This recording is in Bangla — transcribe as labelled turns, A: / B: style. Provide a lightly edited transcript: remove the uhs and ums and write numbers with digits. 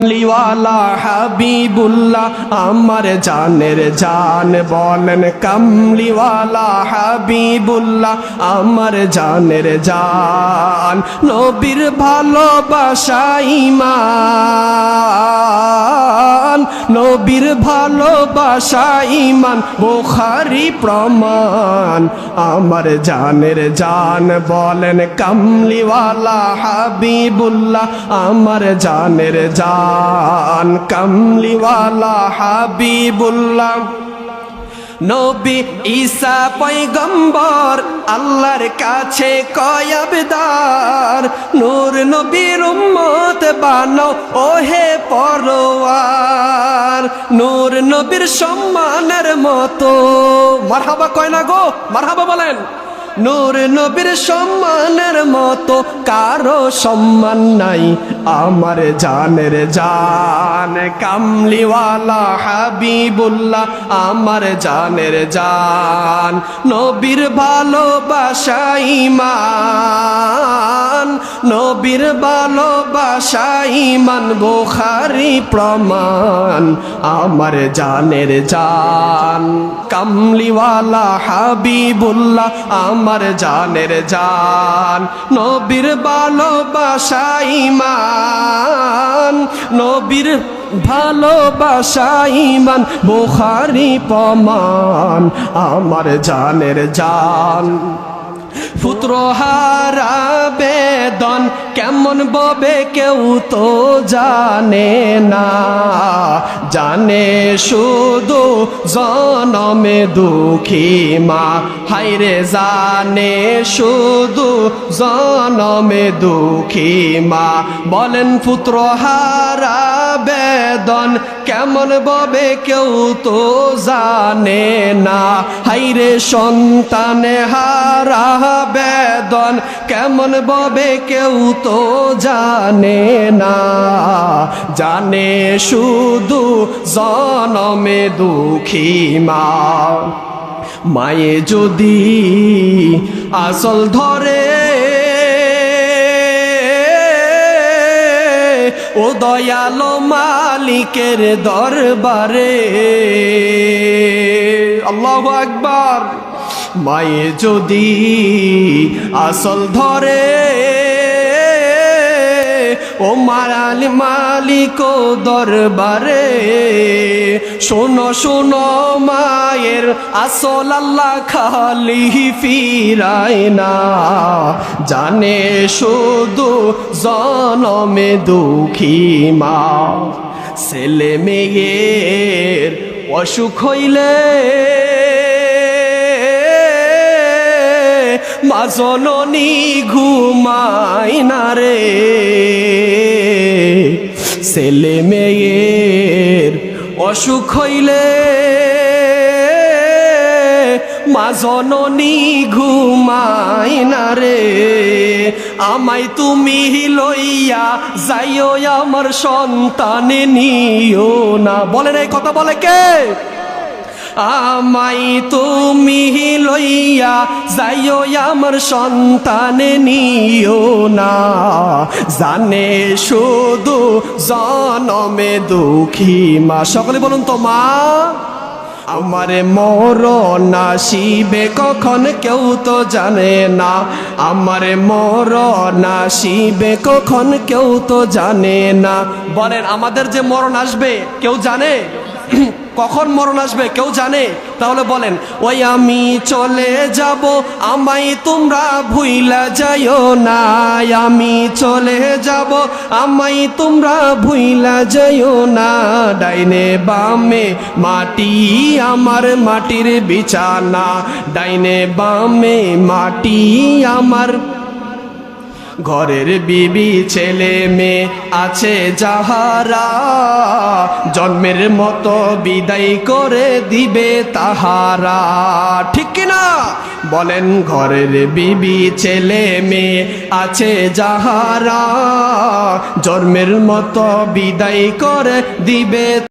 A: লিওয়ালা হাবিবুল্লাহ আমার জানের জান বলেন কামলিওয়ালা হাবিবুল্লাহ আমার জানের জান নবীর ভালোবাসা ঈমান নবীর ভালোবাসা ঈমান বুখারী প্রমাণ আমার জানের জান বলেন কামলিওয়ালা হাবিবুল্লাহ আমার জানের জান কামলিওয়ালা হাবিবুল্লাহ নবী ঈসা পয়গম্বর আল্লাহর কাছে কয় আবেদন নূর নবীর উম্মত বানাও ওহে পরওয়ার নূর নবীর সম্মানের মতো মারহাবা কয় না গো মারহাবা বলেন নূর নবীর সম্মানের মতো কারো সম্মান নাই আমার জানের জান কামলিওয়ালা হাবিবুল্লাহ আমার জানের জান নবীর ভালোবাসা ঈমান নবীর ভালোবাসা ঈমান বুখারী প্রমাণ আমার জানের জান কামলিওয়ালা হাবিবুল্লাহ আমার জানের জান নবীর ভালোবাসা ঈমান নবীর ভালোবাসা ঈমান বুখারী প্রমাণ আমার জানের জান পুত্র হারা বেদন কেমন ববে কেউ তো জানে না জানে শুধু জনমে দুঃখী মা হায়রে জানে শুধু জনমে দুঃখী মা বলেন পুত্র হারা বেদন কেমন ববে কেউ তো জানে না হায়রে সন্তানে হারা বেদন কেমন ববে কেউ তো জানে না জানে শুধু জনমে দুঃখী মা মায়ে যদি আসল ধরে ও দয়ালো মালিকের দরবারে আল্লাহু আকবার মায়ে যদি আসল ধরে ও মারাল মালিক দরবারে শোনো শোনো মায়ের আসল আল্লাহ খালি ফিরায় না জানে শুধু জনমে দুঃখী মা ছেলে মেয়ের অসুখ হইলে মা জননী ঘুমায় না রে ছেলে মেয়ের অসুখ হইলে মা জননী ঘুমায় না রে আমায় তুমি লইয়া যাইও আমার সন্তানে নিও না বলেন এই কথা বলে কে আমায় তুমি লইয়া যাইও আমার সন্তানে নিও না জানে শুধু জনমে দুঃখী মা সকলে বলুন তো মা আমারে মরণ আসিবে কখন কেউ তো জানে না আমারে মরণ আসিবে কখন কেউ তো জানে না বলেন আমাদের যে মরণ আসবে কেউ জানে কখন মরণ আসবে কেউ জানে তাহলে বলেন ওই আমি চলে যাব আমায় তোমরা ভুইলা যাইও না আমি চলে যাব আমায় তোমরা ভুইলা যাইও না ডাইনে বামে মাটি আমার মাটির বিছানা ডাইনে বামে মাটি আমার ঘরের বিবি ছেলে মেয়ে আছে যাহারা জন্মের মতো বিদায় করে দিবে তাহারা ঠিক কিনা বলেন ঘরের বিবি ছেলে মেয়ে আছে যাহারা জন্মের মতো বিদায় করে দিবে